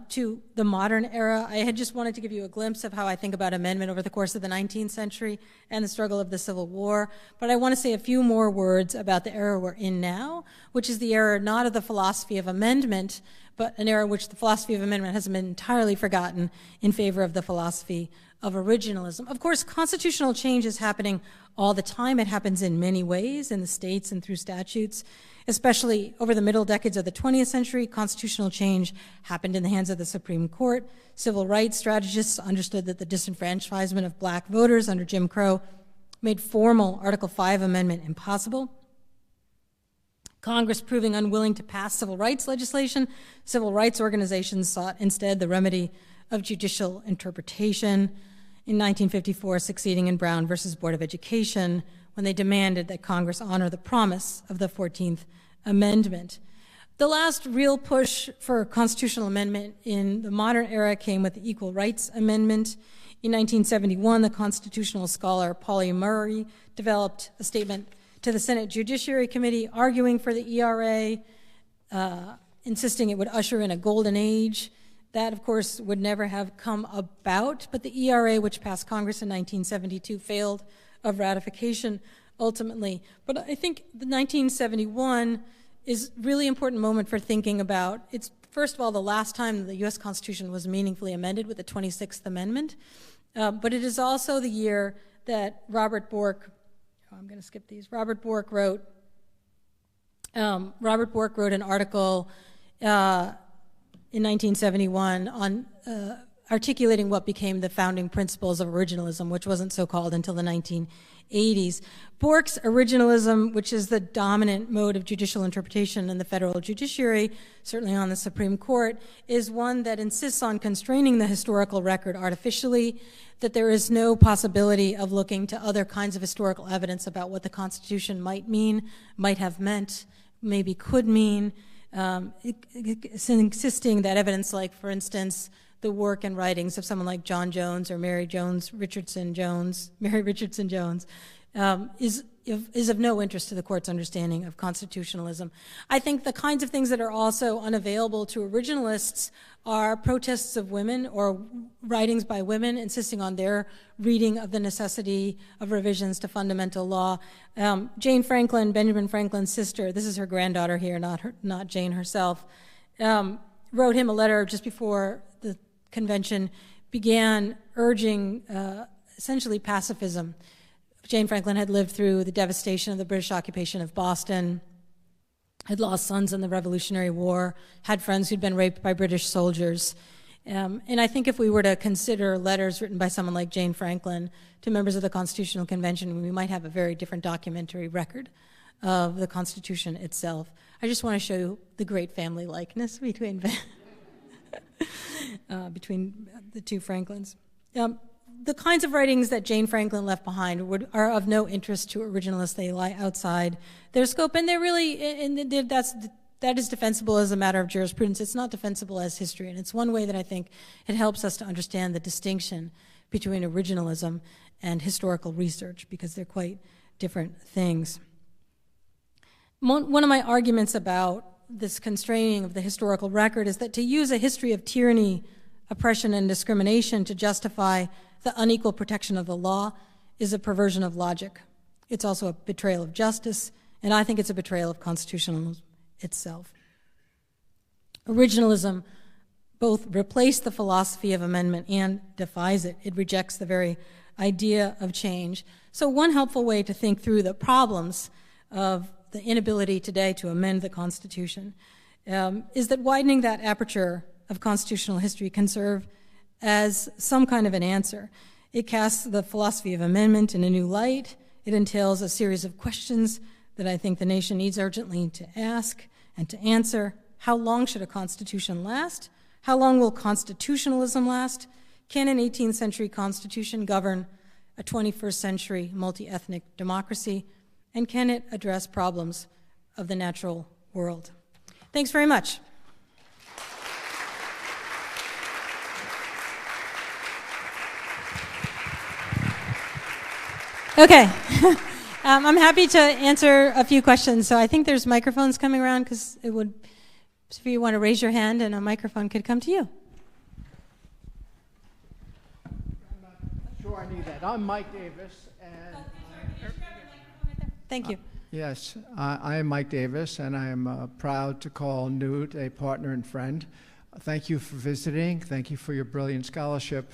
to the modern era. I had just wanted to give you a glimpse of how I think about amendment over the course of the 19th century and the struggle of the Civil War. But I want to say a few more words about the era we're in now, which is the era not of the philosophy of amendment, but an era in which the philosophy of amendment has been entirely forgotten in favor of the philosophy of originalism. Of course, constitutional change is happening all the time. It happens in many ways in the states and through statutes. Especially over the middle decades of the 20th century, constitutional change happened in the hands of the Supreme Court. Civil rights strategists understood that the disenfranchisement of black voters under Jim Crow made formal Article V amendment impossible. Congress proving unwilling to pass civil rights legislation, civil rights organizations sought instead the remedy of judicial interpretation. In 1954, succeeding in Brown versus Board of Education, when they demanded that Congress honor the promise of the 14th Amendment. The last real push for constitutional amendment in the modern era came with the Equal Rights Amendment. In 1971, the constitutional scholar Pauli Murray developed a statement to the Senate Judiciary Committee arguing for the ERA, insisting it would usher in a golden age. That, of course, would never have come about, but the ERA, which passed Congress in 1972, failed of ratification ultimately. But I think the 1971 is a really important moment for thinking about. It's, first of all, the last time the U.S. Constitution was meaningfully amended with the 26th Amendment, but it is also the year that Robert Bork wrote an article in 1971 on articulating what became the founding principles of originalism, which wasn't so called until the 1980s. Bork's originalism, which is the dominant mode of judicial interpretation in the federal judiciary, certainly on the Supreme Court, is one that insists on constraining the historical record artificially, that there is no possibility of looking to other kinds of historical evidence about what the Constitution might mean, might have meant, maybe could mean. It's insisting that evidence like, for instance, the work and writings of someone like John Jones or Mary Richardson Jones, is of no interest to the court's understanding of constitutionalism. I think the kinds of things that are also unavailable to originalists are protests of women or writings by women insisting on their reading of the necessity of revisions to fundamental law. Jane Franklin, Benjamin Franklin's sister, this is her granddaughter here, not Jane herself, wrote him a letter just before the convention began urging essentially pacifism. Jane Franklin had lived through the devastation of the British occupation of Boston, had lost sons in the Revolutionary War, had friends who'd been raped by British soldiers. And I think if we were to consider letters written by someone like Jane Franklin to members of the Constitutional Convention, we might have a very different documentary record of the Constitution itself. I just want to show you the great family likeness between the two Franklins. The kinds of writings that Jane Franklin left behind are of no interest to originalists. They lie outside their scope, and they're really, that is defensible as a matter of jurisprudence. It's not defensible as history, and it's one way that I think it helps us to understand the distinction between originalism and historical research, because they're quite different things. One of my arguments about this constraining of the historical record is that to use a history of tyranny, oppression, and discrimination to justify the unequal protection of the law is a perversion of logic. It's also a betrayal of justice, and I think it's a betrayal of constitutionalism itself. Originalism both replaced the philosophy of amendment and defies it. It rejects the very idea of change. So one helpful way to think through the problems of the inability today to amend the Constitution is that widening that aperture of constitutional history can serve as some kind of an answer. It casts the philosophy of amendment in a new light. It entails a series of questions that I think the nation needs urgently to ask and to answer. How long should a constitution last? How long will constitutionalism last? Can an 18th century constitution govern a 21st century multi-ethnic democracy? And can it address problems of the natural world? Thanks very much. Okay. I'm happy to answer a few questions. So I think there's microphones coming around because it would So if you want to raise your hand and a microphone could come to you. I'm not sure I need that. I'm Mike Davis, and Thank you. yes, I am Mike Davis, and I am proud to call Newt a partner and friend. Thank you for visiting. Thank you for your brilliant scholarship.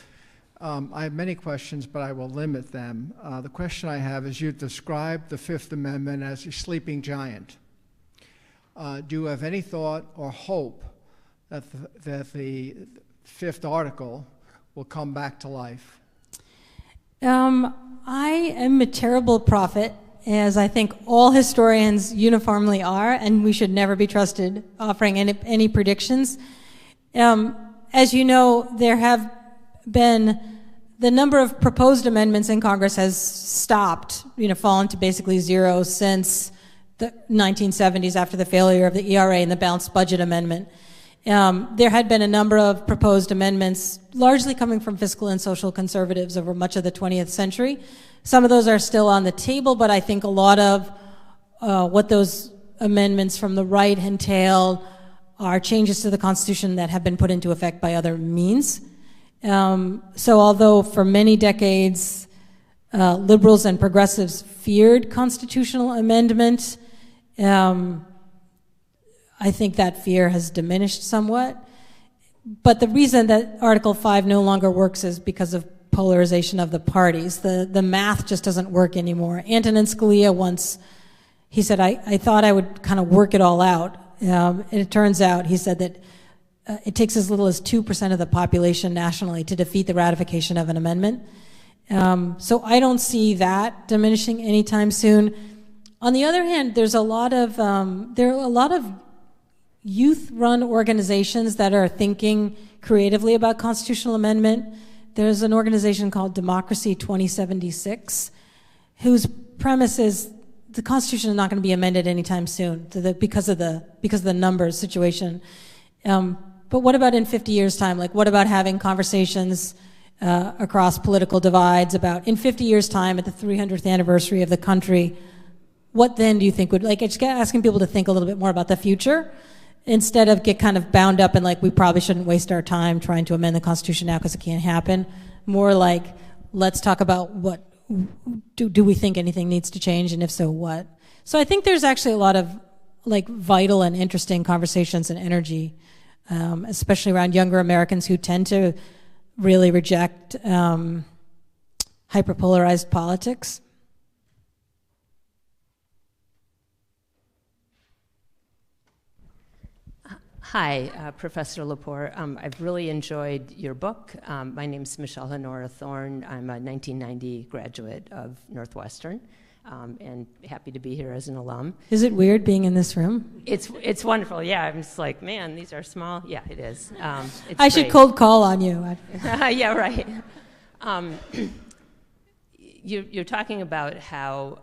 I have many questions, but I will limit them. The question I have is, you described the Fifth Amendment as a sleeping giant. Do you have any thought or hope that the fifth article will come back to life? I am a terrible prophet, as I think all historians uniformly are, and we should never be trusted offering any predictions. As you know, there have been the number of proposed amendments in Congress has stopped, fallen to basically zero since the 1970s after the failure of the ERA and the Balanced Budget Amendment. There had been a number of proposed amendments, largely coming from fiscal and social conservatives over much of the 20th century. Some of those are still on the table, but I think a lot of what those amendments from the right entail are changes to the Constitution that have been put into effect by other means. So although for many decades liberals and progressives feared constitutional amendment, I think that fear has diminished somewhat. But the reason that Article 5 no longer works is because of polarization of the parties. The math just doesn't work anymore. Antonin Scalia once, he said, I thought I would kind of work it all out. And it turns out, he said that it takes as little as 2% of the population nationally to defeat the ratification of an amendment. So I don't see that diminishing anytime soon. On the other hand, there are a lot of youth-run organizations that are thinking creatively about constitutional amendment. There's an organization called Democracy 2076, whose premise is the Constitution is not going to be amended anytime soon because of the numbers situation. But what about in 50 years' time? Like, what about having conversations across political divides about in 50 years' time at the 300th anniversary of the country? What then do you think would, like, just asking people to think a little bit more about the future instead of get kind of bound up in, like, we probably shouldn't waste our time trying to amend the Constitution now because it can't happen. More like, let's talk about what, do we think anything needs to change, and if so, what? So I think there's actually a lot of, like, vital and interesting conversations and energy, especially around younger Americans who tend to really reject hyperpolarized politics. Hi, Professor Lepore. I've really enjoyed your book. My name's Michelle Honora Thorne. I'm a 1990 graduate of Northwestern, and happy to be here as an alum. Is it weird being in this room? It's wonderful. Yeah, I'm just like, man, these are small. Yeah, it is. I should cold call on you. Yeah, right. You're talking about how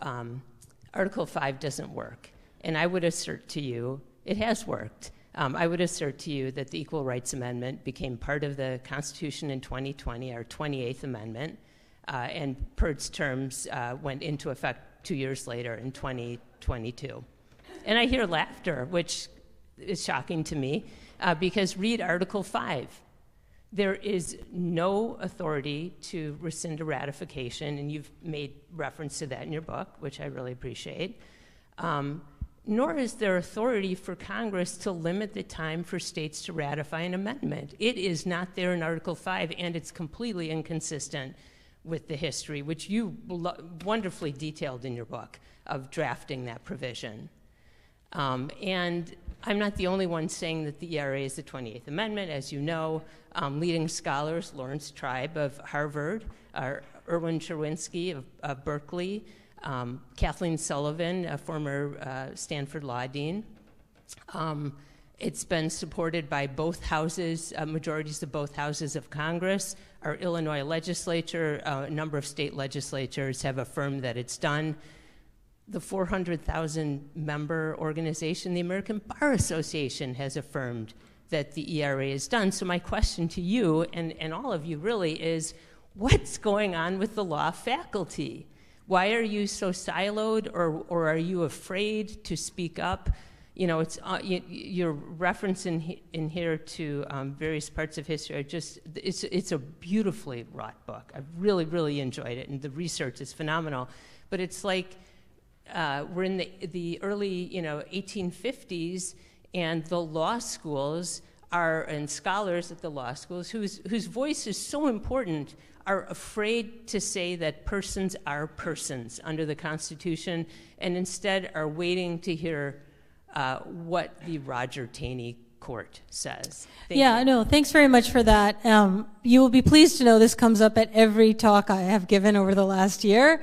Article 5 doesn't work, and I would assert to you it has worked. I would assert to you that the Equal Rights Amendment became part of the Constitution in 2020, our 28th Amendment, and per its terms went into effect 2 years later in 2022. And I hear laughter, which is shocking to me, because read Article 5. There is no authority to rescind a ratification, and you've made reference to that in your book, which I really appreciate. Nor is there authority for Congress to limit the time for states to ratify an amendment. It is not there in Article 5, and it's completely inconsistent with the history, which you wonderfully detailed in your book, of drafting that provision. And I'm not the only one saying that the ERA is the 28th Amendment. As you know, leading scholars, Lawrence Tribe of Harvard, Erwin Cherwinski of Berkeley, Kathleen Sullivan, a former Stanford law dean. It's been supported by both houses, majorities of both houses of Congress. Our Illinois legislature, a number of state legislatures have affirmed that it's done. The 400,000 member organization, the American Bar Association, has affirmed that the ERA is done. So my question to you and all of you really is, what's going on with the law faculty? Why are you so siloed, or are you afraid to speak up? it's your reference in here to various parts of history. It's a beautifully wrought book. I really, really enjoyed it, and the research is phenomenal. But it's like we're in the early 1850s, and the law schools and scholars at the law schools whose voice is so important are afraid to say that persons are persons under the Constitution, and instead are waiting to hear what the Roger Taney court says. Thank you. No, thanks very much for that. You will be pleased to know this comes up at every talk I have given over the last year,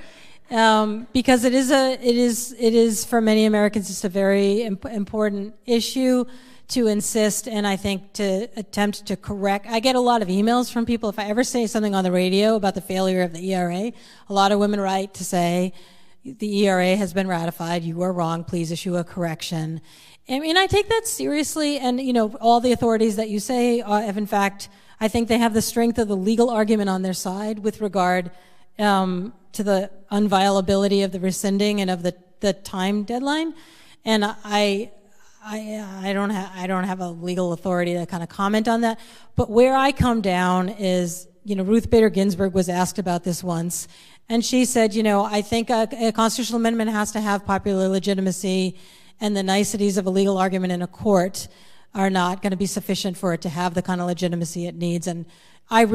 because it is for many Americans just a very important issue to insist, and I think to attempt to correct. I get a lot of emails from people if I ever say something on the radio about the failure of the ERA. A lot of women write to say, the ERA has been ratified, you are wrong, please issue a correction. I mean, I take that seriously, and all the authorities that you say have, in fact, I think they have the strength of the legal argument on their side with regard to the unviolability of the rescinding and of the time deadline. And I don't have a legal authority to kind of comment on that. But where I come down is, Ruth Bader Ginsburg was asked about this once, and she said, I think a constitutional amendment has to have popular legitimacy, and the niceties of a legal argument in a court are not going to be sufficient for it to have the kind of legitimacy it needs. And I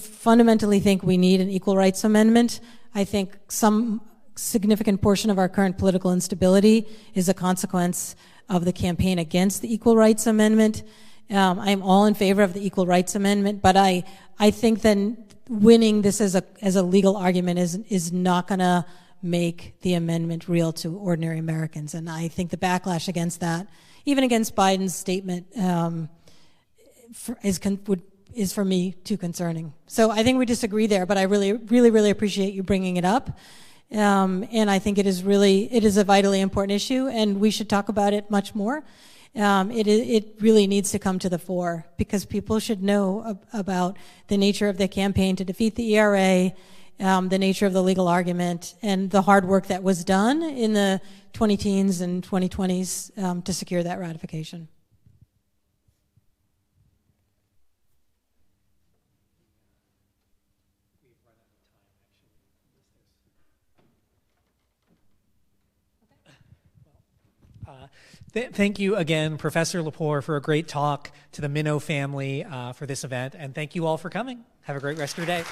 fundamentally think we need an equal rights amendment. I think some significant portion of our current political instability is a consequence of the campaign against the Equal Rights Amendment. I'm all in favor of the Equal Rights Amendment, but I think then winning this as a legal argument is not going to make the amendment real to ordinary Americans. And I think the backlash against that, even against Biden's statement, is for me too concerning. So I think we disagree there, but I really, really, really appreciate you bringing it up. And I think it is a vitally important issue, and we should talk about it much more. It really needs to come to the fore, because people should know about the nature of the campaign to defeat the ERA, the nature of the legal argument, and the hard work that was done in the 20-teens and 2020s to secure that ratification. Thank you again, Professor Lepore, for a great talk, to the Minow family for this event, and thank you all for coming. Have a great rest of your day.